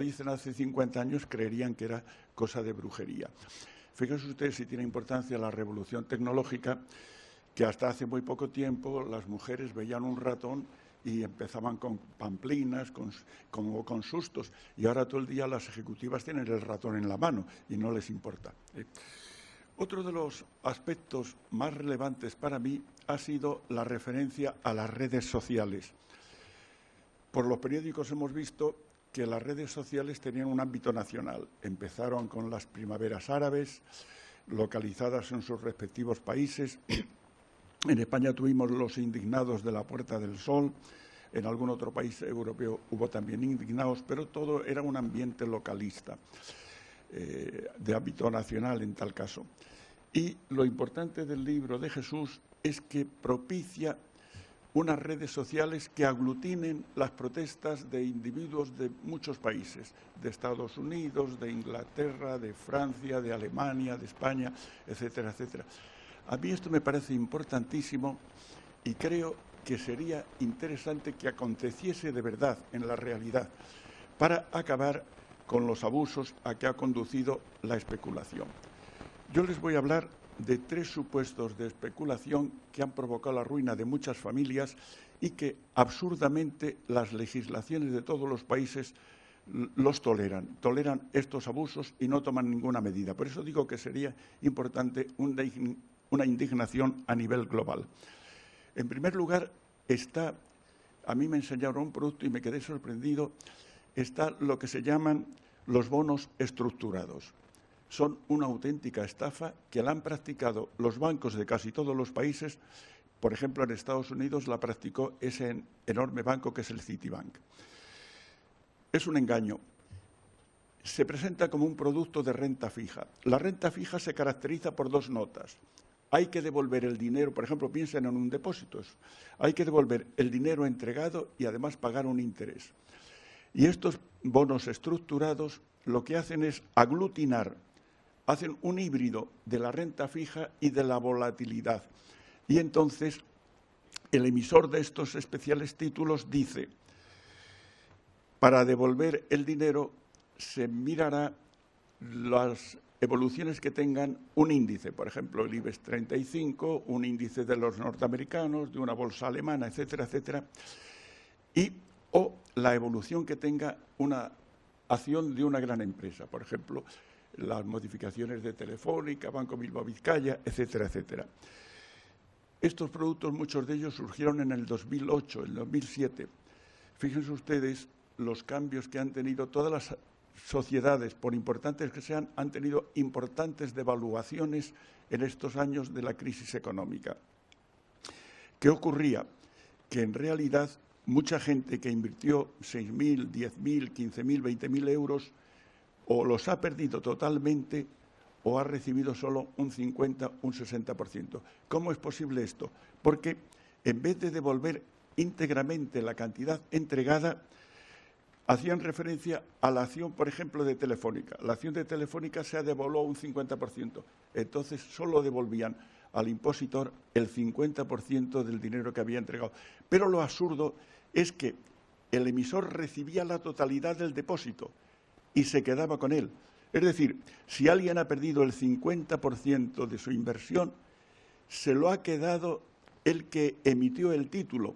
dicen hace 50 años creerían que era cosa de brujería. Fíjense ustedes si tiene importancia la revolución tecnológica, que hasta hace muy poco tiempo las mujeres veían un ratón y empezaban con pamplinas, con sustos, y ahora todo el día las ejecutivas tienen el ratón en la mano y no les importa. Otro de los aspectos más relevantes para mí ha sido la referencia a las redes sociales. Por los periódicos hemos visto que las redes sociales tenían un ámbito nacional. Empezaron con las primaveras árabes, localizadas en sus respectivos países. En España tuvimos los indignados de la Puerta del Sol, en algún otro país europeo hubo también indignados, pero todo era un ambiente localista, de ámbito nacional en tal caso. Y lo importante del libro de Jesús es que propicia unas redes sociales que aglutinen las protestas de individuos de muchos países, de Estados Unidos, de Inglaterra, de Francia, de Alemania, de España, etcétera, etcétera. A mí esto me parece importantísimo y creo que sería interesante que aconteciese de verdad en la realidad para acabar con los abusos a que ha conducido la especulación. Yo les voy a hablar de 3 supuestos de especulación que han provocado la ruina de muchas familias y que absurdamente las legislaciones de todos los países los toleran estos abusos y no toman ninguna medida. Por eso digo que sería importante una indignación a nivel global. En primer lugar, a mí me enseñaron un producto y me quedé sorprendido, está lo que se llaman los bonos estructurados. Son una auténtica estafa que la han practicado los bancos de casi todos los países. Por ejemplo, en Estados Unidos la practicó ese enorme banco que es el Citibank. Es un engaño. Se presenta como un producto de renta fija. La renta fija se caracteriza por 2 notas. Hay que devolver el dinero, por ejemplo, piensen en un depósito. Hay que devolver el dinero entregado y además pagar un interés. Y estos bonos estructurados lo que hacen es aglutinar, hacen un híbrido de la renta fija y de la volatilidad. Y entonces el emisor de estos especiales títulos dice, para devolver el dinero se mirará las evoluciones que tengan un índice, por ejemplo, el IBEX 35, un índice de los norteamericanos, de una bolsa alemana, etcétera, etcétera, o la evolución que tenga una acción de una gran empresa, por ejemplo, las modificaciones de Telefónica, Banco Bilbao Vizcaya, etcétera, etcétera. Estos productos, muchos de ellos surgieron en el 2008, en el 2007. Fíjense ustedes los cambios que han tenido todas las sociedades, por importantes que sean, han tenido importantes devaluaciones en estos años de la crisis económica. ¿Qué ocurría? Que en realidad mucha gente que invirtió 6.000, 10.000, 15.000, 20.000 euros o los ha perdido totalmente o ha recibido solo un 50, un 60%. ¿Cómo es posible esto? Porque en vez de devolver íntegramente la cantidad entregada, hacían referencia a la acción, por ejemplo, de Telefónica. La acción de Telefónica se devolvió un 50%. Entonces, solo devolvían al impositor el 50% del dinero que había entregado. Pero lo absurdo es que el emisor recibía la totalidad del depósito y se quedaba con él. Es decir, si alguien ha perdido el 50% de su inversión, se lo ha quedado el que emitió el título.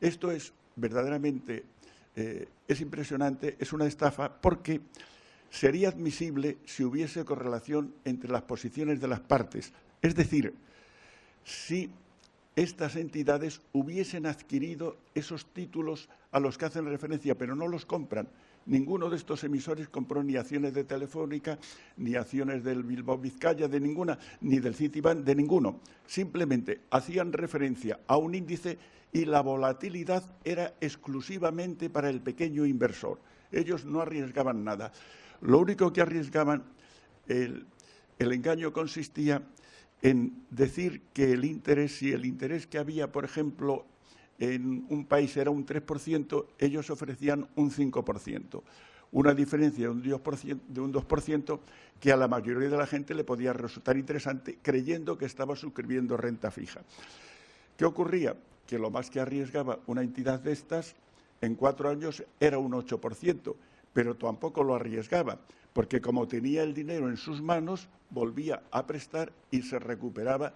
Esto es verdaderamente, es impresionante, es una estafa porque sería admisible si hubiese correlación entre las posiciones de las partes. Es decir, si estas entidades hubiesen adquirido esos títulos a los que hacen referencia, pero no los compran. Ninguno de estos emisores compró ni acciones de Telefónica, ni acciones del Bilbao Vizcaya, de ninguna, ni del Citibank, de ninguno. Simplemente hacían referencia a un índice y la volatilidad era exclusivamente para el pequeño inversor. Ellos no arriesgaban nada. Lo único que arriesgaban, el engaño consistía en decir que el interés, si el interés que había, por ejemplo, en un país era un 3%, ellos ofrecían un 5%. Una diferencia de un 2% que a la mayoría de la gente le podía resultar interesante creyendo que estaba suscribiendo renta fija. ¿Qué ocurría? Que lo más que arriesgaba una entidad de estas en 4 años era un 8%, pero tampoco lo arriesgaba, porque como tenía el dinero en sus manos, volvía a prestar y se recuperaba.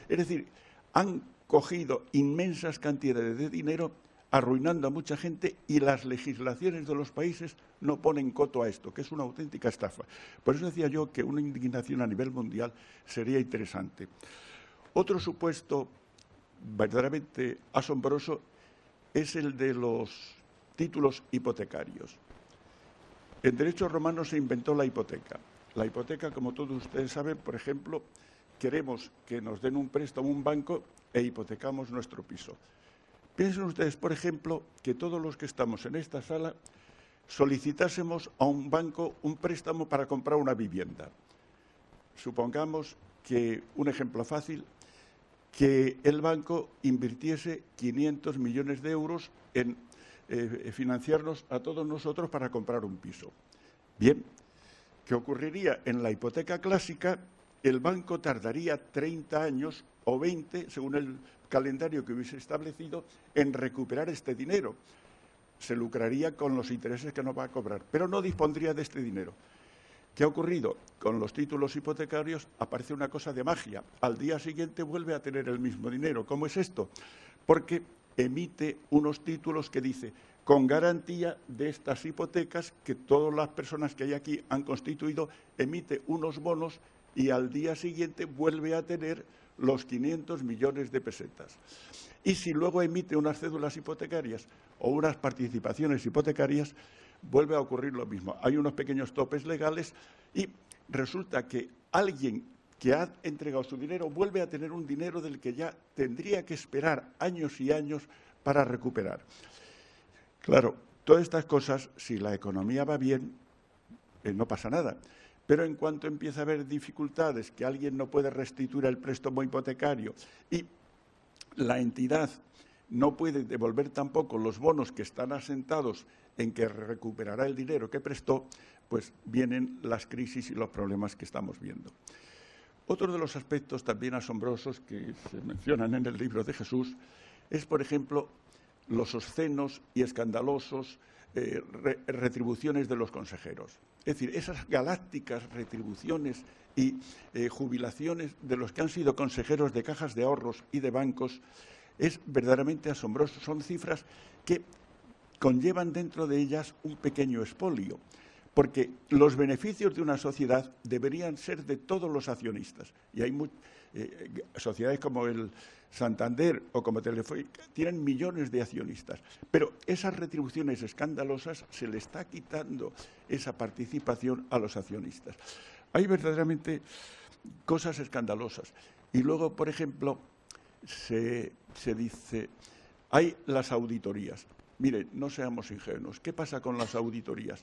Es decir, han cogido inmensas cantidades de dinero, arruinando a mucha gente, y las legislaciones de los países no ponen coto a esto, que es una auténtica estafa. Por eso decía yo que una indignación a nivel mundial sería interesante. Otro supuesto verdaderamente asombroso es el de los títulos hipotecarios. En derecho romano se inventó la hipoteca. La hipoteca, como todos ustedes saben, por ejemplo, queremos que nos den un préstamo a un banco e hipotecamos nuestro piso. Piensen ustedes, por ejemplo, que todos los que estamos en esta sala solicitásemos a un banco un préstamo para comprar una vivienda. Supongamos que, un ejemplo fácil, que el banco invirtiese 500 millones de euros en financiarnos a todos nosotros para comprar un piso. Bien, ¿qué ocurriría? En la hipoteca clásica, el banco tardaría 30 años o 20, según el calendario que hubiese establecido, en recuperar este dinero. Se lucraría con los intereses que nos va a cobrar, pero no dispondría de este dinero. ¿Qué ha ocurrido? Con los títulos hipotecarios aparece una cosa de magia. Al día siguiente vuelve a tener el mismo dinero. ¿Cómo es esto? Porque emite unos títulos que dice, con garantía de estas hipotecas que todas las personas que hay aquí han constituido, emite unos bonos y al día siguiente vuelve a tener los 500 millones de pesetas. Y si luego emite unas cédulas hipotecarias o unas participaciones hipotecarias, vuelve a ocurrir lo mismo. Hay unos pequeños topes legales y resulta que alguien que ha entregado su dinero vuelve a tener un dinero del que ya tendría que esperar años y años para recuperar. Claro, todas estas cosas, si la economía va bien, no pasa nada. Pero en cuanto empieza a haber dificultades, que alguien no puede restituir el préstamo hipotecario y la entidad no puede devolver tampoco los bonos que están asentados en que recuperará el dinero que prestó, pues vienen las crisis y los problemas que estamos viendo. Otro de los aspectos también asombrosos que se mencionan en el libro de Jesús es, por ejemplo, los obscenos y escandalosos retribuciones de los consejeros. Es decir, esas galácticas retribuciones y jubilaciones de los que han sido consejeros de cajas de ahorros y de bancos es verdaderamente asombroso. Son cifras que conllevan dentro de ellas un pequeño expolio, porque los beneficios de una sociedad deberían ser de todos los accionistas. Y hay sociedades como el Santander o como Telefónica tienen millones de accionistas, pero esas retribuciones escandalosas se le está quitando esa participación a los accionistas. Hay verdaderamente cosas escandalosas. Y luego, por ejemplo, se dice, hay las auditorías. Miren, no seamos ingenuos. ¿Qué pasa con las auditorías?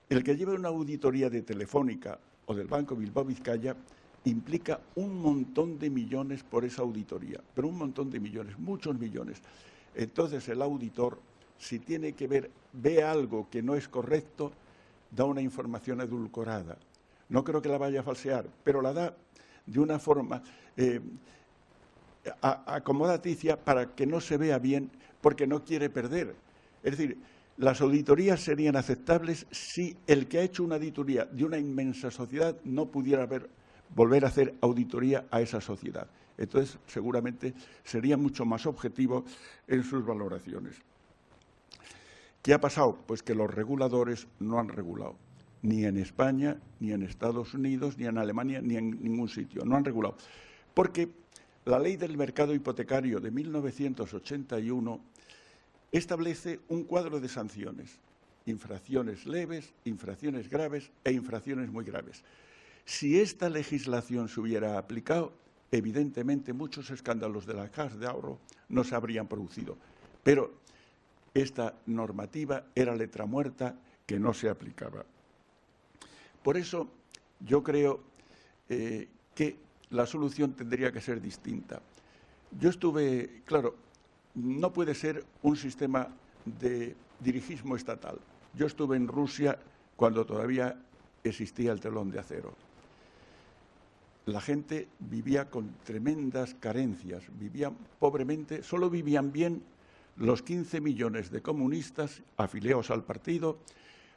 El que lleve una auditoría de Telefónica o del Banco Bilbao Vizcaya implica un montón de millones por esa auditoría, pero un montón de millones, muchos millones. Entonces el auditor, si tiene que ve algo que no es correcto, da una información edulcorada. No creo que la vaya a falsear, pero la da de una forma acomodaticia para que no se vea bien, porque no quiere perder. Es decir, las auditorías serían aceptables si el que ha hecho una auditoría de una inmensa sociedad no pudiera volver a hacer auditoría a esa sociedad. Entonces, seguramente sería mucho más objetivo en sus valoraciones. ¿Qué ha pasado? Pues que los reguladores no han regulado, ni en España, ni en Estados Unidos, ni en Alemania, ni en ningún sitio. No han regulado. Porque la Ley del Mercado Hipotecario de 1981 establece un cuadro de sanciones, infracciones leves, infracciones graves e infracciones muy graves. Si esta legislación se hubiera aplicado, evidentemente muchos escándalos de las cajas de ahorro no se habrían producido. Pero esta normativa era letra muerta que no se aplicaba. Por eso yo creo que la solución tendría que ser distinta. Yo estuve, claro, no puede ser un sistema de dirigismo estatal. Yo estuve en Rusia cuando todavía existía el telón de acero. La gente vivía con tremendas carencias, vivían pobremente, solo vivían bien los 15 millones de comunistas afiliados al partido,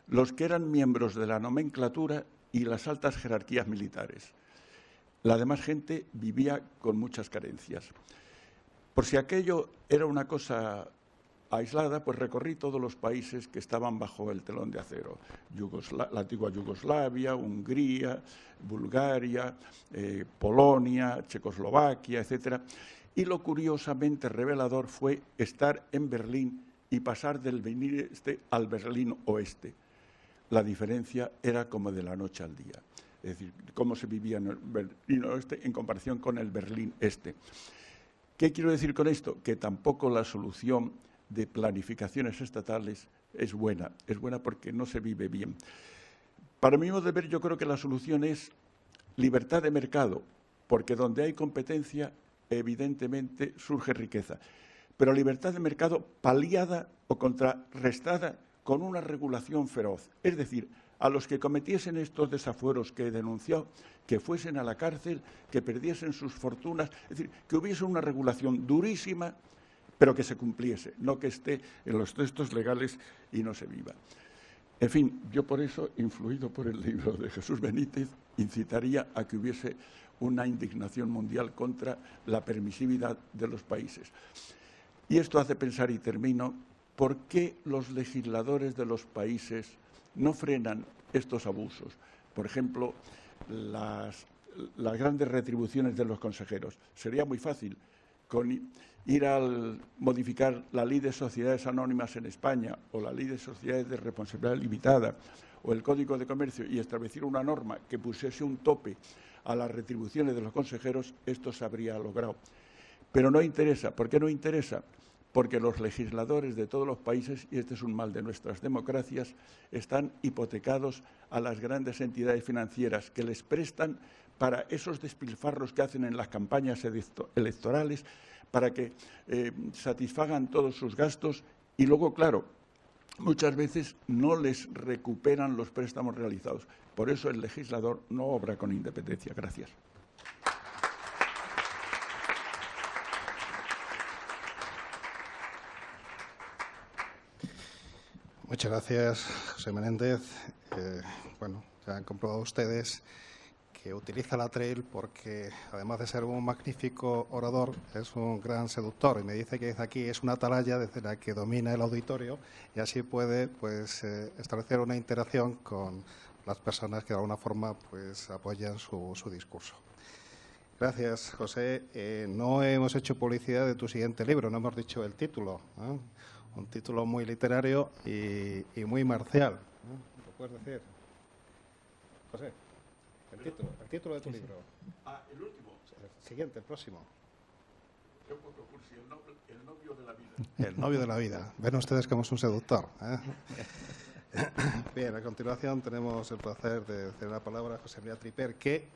los que eran miembros de la nomenclatura y las altas jerarquías militares. La demás gente vivía con muchas carencias. Por si aquello era una cosa aislada, pues recorrí todos los países que estaban bajo el telón de acero. La antigua Yugoslavia, Hungría, Bulgaria, Polonia, Checoslovaquia, etc. Y lo curiosamente revelador fue estar en Berlín y pasar del Berlín Este al Berlín Oeste. La diferencia era como de la noche al día. Es decir, cómo se vivía en el Berlín Oeste en comparación con el Berlín Este. ¿Qué quiero decir con esto? Que tampoco la solución de planificaciones estatales es buena porque no se vive bien. Para mi modo de ver, yo creo que la solución es libertad de mercado, porque donde hay competencia, evidentemente surge riqueza. Pero libertad de mercado paliada o contrarrestada con una regulación feroz. Es decir, a los que cometiesen estos desafueros que he denunciado, que fuesen a la cárcel, que perdiesen sus fortunas, es decir, que hubiese una regulación durísima, pero que se cumpliese, no que esté en los textos legales y no se viva. En fin, yo por eso, influido por el libro de Jesús Benítez, incitaría a que hubiese una indignación mundial contra la permisividad de los países. Y esto hace pensar, y termino, ¿por qué los legisladores de los países no frenan estos abusos? Por ejemplo, las grandes retribuciones de los consejeros. Sería muy fácil con ir a modificar la Ley de Sociedades Anónimas en España o la Ley de Sociedades de Responsabilidad Limitada o el Código de Comercio y establecer una norma que pusiese un tope a las retribuciones de los consejeros, esto se habría logrado. Pero no interesa. ¿Por qué no interesa? Porque los legisladores de todos los países, y este es un mal de nuestras democracias, están hipotecados a las grandes entidades financieras que les prestan para esos despilfarros que hacen en las campañas electorales, para que satisfagan todos sus gastos y luego, claro, muchas veces no les recuperan los préstamos realizados. Por eso el legislador no obra con independencia. Gracias. Muchas gracias, José Menéndez. Bueno, ya han comprobado ustedes que utiliza la Atril porque, además de ser un magnífico orador, es un gran seductor. Y me dice que desde aquí es una atalaya desde la que domina el auditorio y así puede establecer una interacción con las personas que de alguna forma apoyan su discurso. Gracias, José. No hemos hecho publicidad de tu siguiente libro, no hemos dicho el título, ¿eh? Un título muy literario y muy marcial, ¿eh? ¿Lo puedes decir? José, el título de tu libro. El último. El siguiente, el próximo. El novio de la vida. El novio de la vida. Ven ustedes cómo es un seductor, ¿eh? Bien, a continuación tenemos el placer de ceder la palabra a José María Triper, que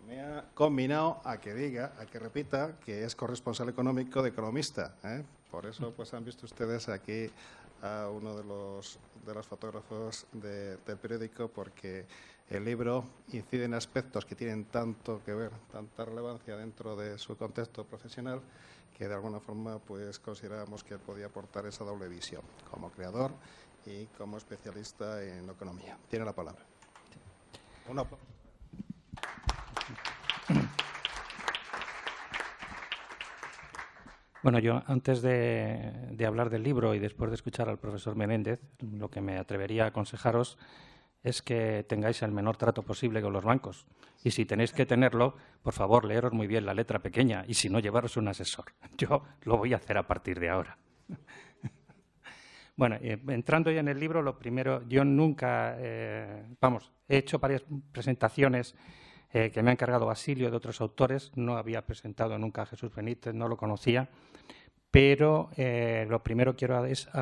me ha combinado a que repita que es corresponsal económico de Economista, ¿eh? Por eso han visto ustedes aquí a uno de los fotógrafos del periódico, porque el libro incide en aspectos que tienen tanto que ver, tanta relevancia dentro de su contexto profesional, que de alguna forma consideramos que él podía aportar esa doble visión, como creador y como especialista en economía. Tiene la palabra. Un aplauso. Bueno, yo antes de hablar del libro y después de escuchar al profesor Menéndez, lo que me atrevería a aconsejaros es que tengáis el menor trato posible con los bancos. Y si tenéis que tenerlo, por favor, leeros muy bien la letra pequeña y si no, llevaros un asesor. Yo lo voy a hacer a partir de ahora. Bueno, entrando ya en el libro, lo primero, yo nunca, he hecho varias presentaciones que me ha encargado Basilio de otros autores. No había presentado nunca a Jesús Benítez, no lo conocía, pero lo primero quiero es